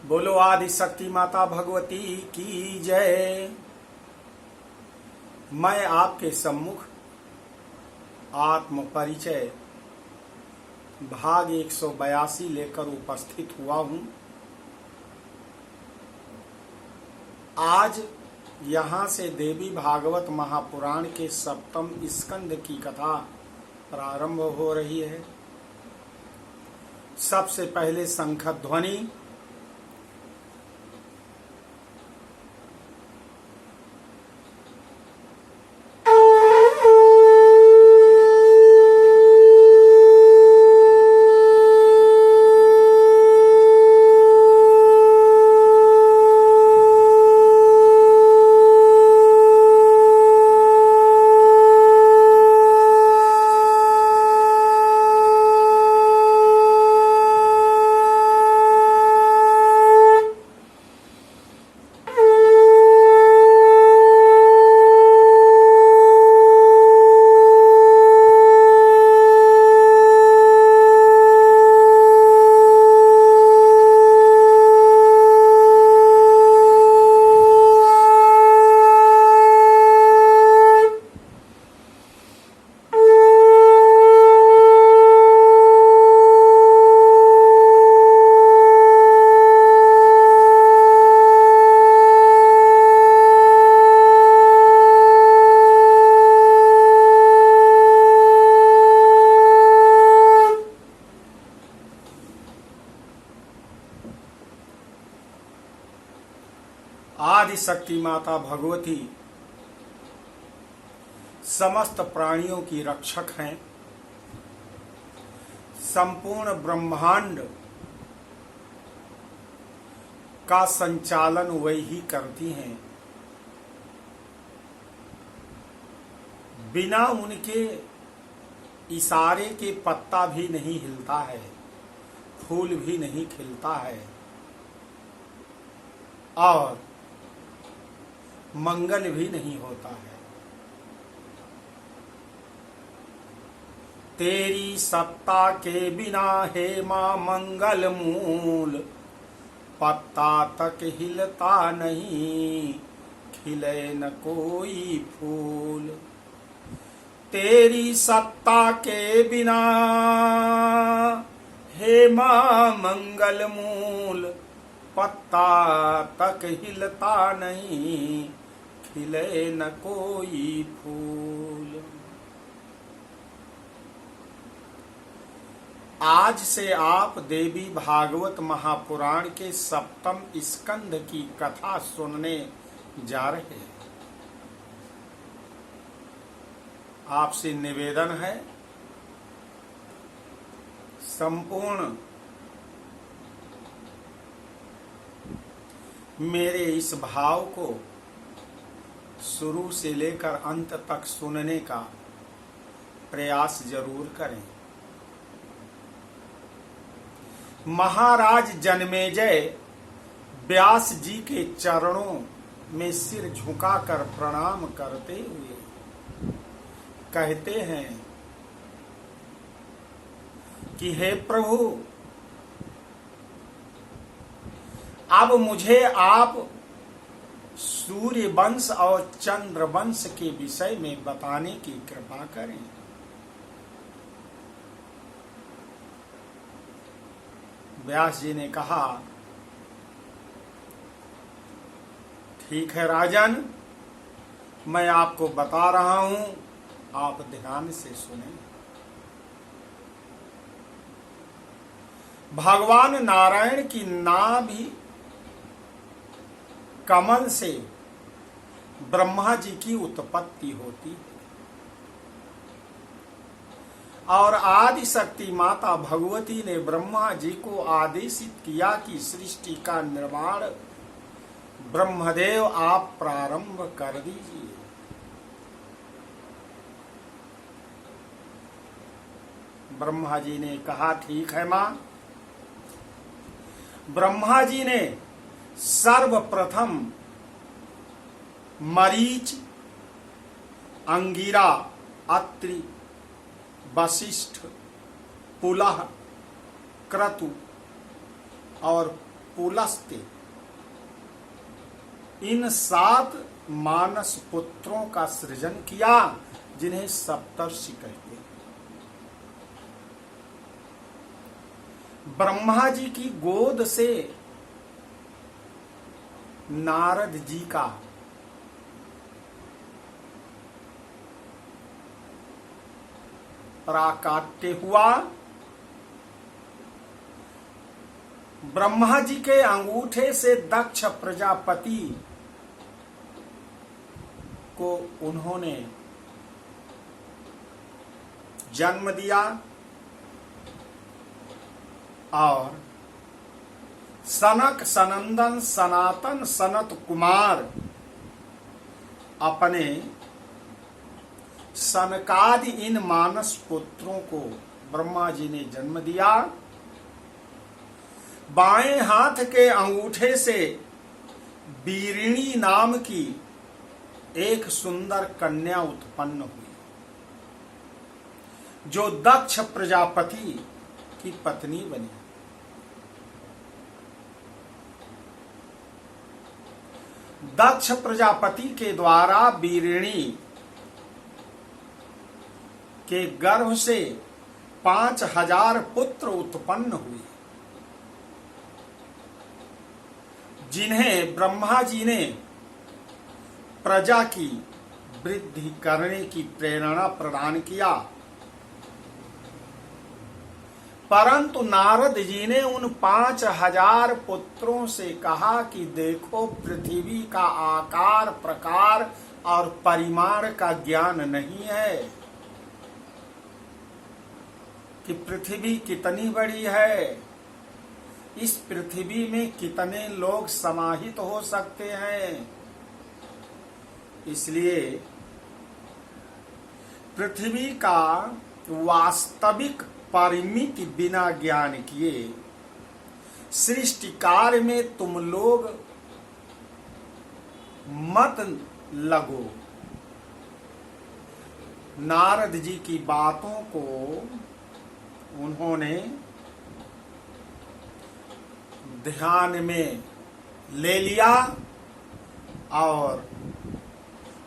बोलो आदि शक्ति माता भगवती की जय। मैं आपके सम्मुख आत्म परिचय भाग 182 लेकर उपस्थित हुआ हूं। आज यहाँ से देवी भागवत महापुराण के सप्तम स्कंद की कथा प्रारंभ हो रही है। सबसे पहले शंख ध्वनि। आदि शक्ति माता भगवती समस्त प्राणियों की रक्षक हैं। संपूर्ण ब्रह्मांड का संचालन वही करती हैं। बिना उनके इशारे के पत्ता भी नहीं हिलता है, फूल भी नहीं खिलता है और मंगल भी नहीं होता है। तेरी सत्ता के बिना हे मां मंगल मूल, पत्ता तक हिलता नहीं, खिले न कोई फूल। तेरी सत्ता के बिना हे मां मंगल मूल, पत्ता तक हिलता नहीं, खिले न कोई फूल। आज से आप देवी भागवत महापुराण के सप्तम स्कंद की कथा सुनने जा रहे हैं। आपसे निवेदन है, संपूर्ण मेरे इस भाव को शुरू से लेकर अंत तक सुनने का प्रयास जरूर करें। महाराज जन्मेजय व्यास जी के चरणों में सिर झुकाकर प्रणाम करते हुए कहते हैं कि हे प्रभु, अब मुझे आप सूर्य वंश और चंद्र वंश के विषय में बताने की कृपा करें। व्यास जी ने कहा, ठीक है राजन, मैं आपको बता रहा हूं, आप ध्यान से सुनें। भगवान नारायण की नाभि कमल से ब्रह्मा जी की उत्पत्ति होती है और आदि शक्ति माता भगवती ने ब्रह्मा जी को आदेशित किया कि सृष्टि का निर्माण ब्रह्मदेव आप प्रारंभ कर दीजिए। ब्रह्मा जी ने कहा, ठीक है मां। ब्रह्मा जी ने सर्वप्रथम मरीच, अंगिरा, अत्रि, वशिष्ठ, पुलह, क्रतु और पुलस्त्य, इन 7 मानस पुत्रों का सृजन किया जिन्हें सप्तर्षि कहते हैं। ब्रह्मा जी की गोद से नारद जी का प्राकाट्य हुआ। ब्रह्मा जी के अंगूठे से दक्ष प्रजापति को उन्होंने जन्म दिया और सनक सनंदन सनातन सनत कुमार अपने सनकादि इन मानस पुत्रों को ब्रह्मा जी ने जन्म दिया। बाएं हाथ के अंगूठे से बीरिणी नाम की एक सुंदर कन्या उत्पन्न हुई, जो दक्ष प्रजापति की पत्नी बनी। दक्ष प्रजापति के द्वारा बीरिणी के गर्भ से 5000 पुत्र उत्पन्न हुए, जिन्हें ब्रह्मा जी ने प्रजा की वृद्धि करने की प्रेरणा प्रदान किया। परंतु नारद जी ने उन 5000 पुत्रों से कहा कि देखो, पृथ्वी का आकार प्रकार और परिमाण का ज्ञान नहीं है कि पृथ्वी कितनी बड़ी है, इस पृथ्वी में कितने लोग समाहित हो सकते हैं। इसलिए पृथ्वी का वास्तविक परिमिति बिना ज्ञान किए सृष्टि कार्य में तुम लोग मत लगो। नारद जी की बातों को उन्होंने ध्यान में ले लिया और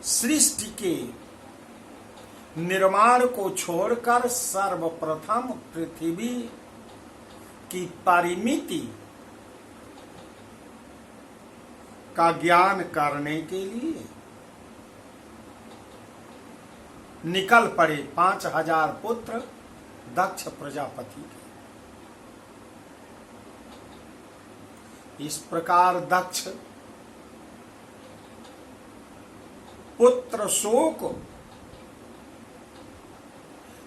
सृष्टि के निर्माण को छोड़कर सर्वप्रथम पृथ्वी की परिमिति का ज्ञान करने के लिए निकल पड़े 5000 पुत्र दक्ष प्रजापति के। इस प्रकार दक्ष पुत्र शोक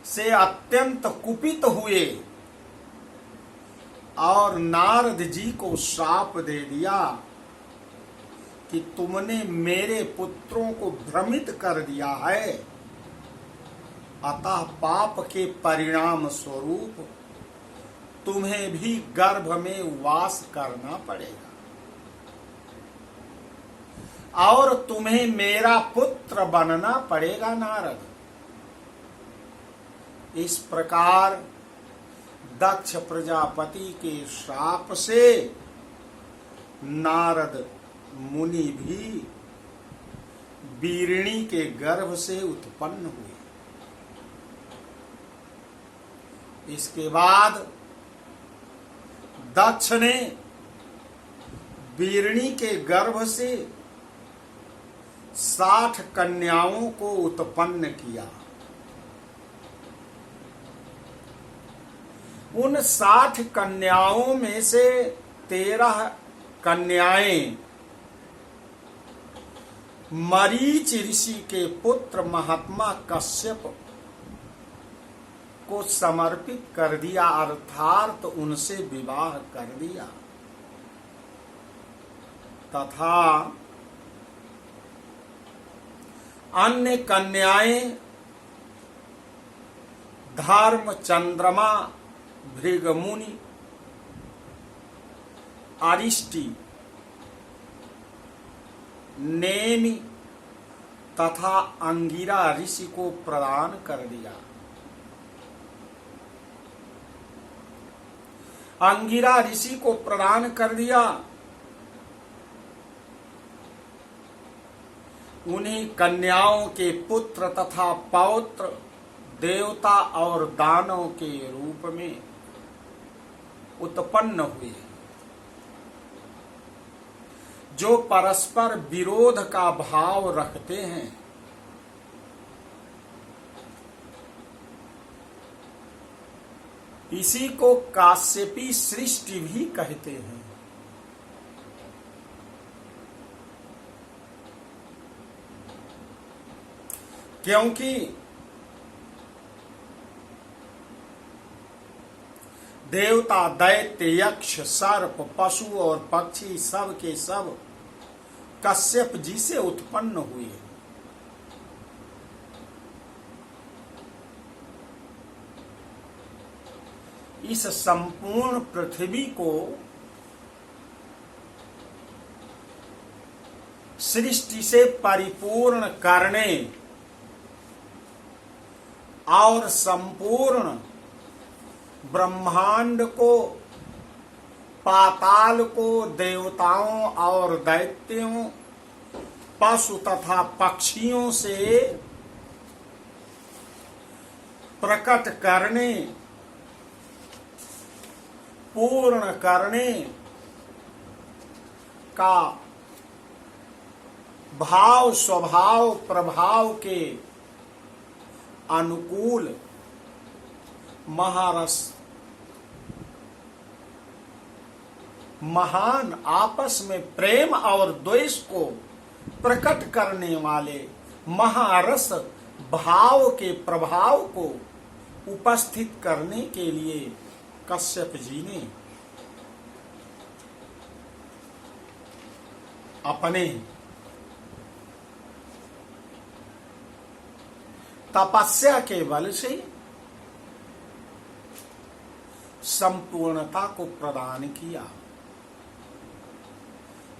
से अत्यंत कुपित हुए और नारद जी को श्राप दे दिया कि तुमने मेरे पुत्रों को भ्रमित कर दिया है, अतः पाप के परिणाम स्वरूप तुम्हें भी गर्भ में वास करना पड़ेगा और तुम्हें मेरा पुत्र बनना पड़ेगा नारद। इस प्रकार दक्ष प्रजापति के श्राप से नारद मुनि भी बीरिणी के गर्भ से उत्पन्न हुए। इसके बाद दक्ष ने बीरिणी के गर्भ से 60 कन्याओं को उत्पन्न किया। उन 60 कन्याओं में से 13 कन्याएं मरीच ऋषि के पुत्र महात्मा कश्यप को समर्पित कर दिया, अर्थात उनसे विवाह कर दिया। तथा अन्य कन्याएं धर्म चंद्रमा भृगमुनि अरिष्टि नेमि तथा अंगिरा ऋषि को प्रदान कर दिया। अंगिरा ऋषि को प्रदान कर दिया। उन्हीं कन्याओं के पुत्र तथा पौत्र देवता और दानव के रूप में उत्पन्न हुए, जो परस्पर विरोध का भाव रखते हैं। इसी को काश्यपी सृष्टि भी कहते हैं। क्योंकि देवता, दैत्य, यक्ष, सर्प, पशु और पक्षी सब के सब कश्यप जी से उत्पन्न हुए। इस संपूर्ण पृथ्वी को सृष्टि से परिपूर्ण करने और संपूर्ण ब्रह्मांड को, पाताल को देवताओं और दैत्यों, पशु तथा पक्षियों से प्रकट करने, पूर्ण करने का भाव, स्वभाव, प्रभाव के अनुकूल महारस, महान आपस में प्रेम और द्वेष को प्रकट करने वाले महारस भाव के प्रभाव को उपस्थित करने के लिए कश्यप जी ने अपने तपस्या के बल से संपूर्णता को प्रदान किया।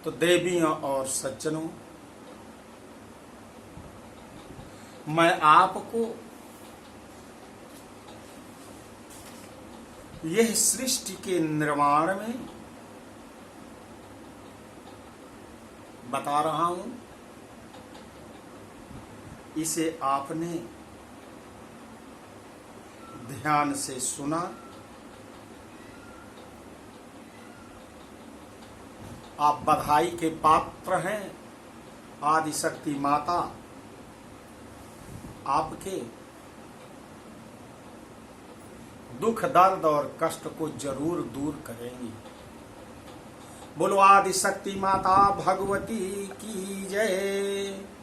तो देवियों और सज्जनों, मैं आपको यह सृष्टि के निर्माण में बता रहा हूं। इसे आपने ध्यान से सुना, आप बधाई के पात्र हैं। आदिशक्ति माता आपके दुख, दर्द और कष्ट को जरूर दूर करेंगी। बोलो आदिशक्ति माता भगवती की जय।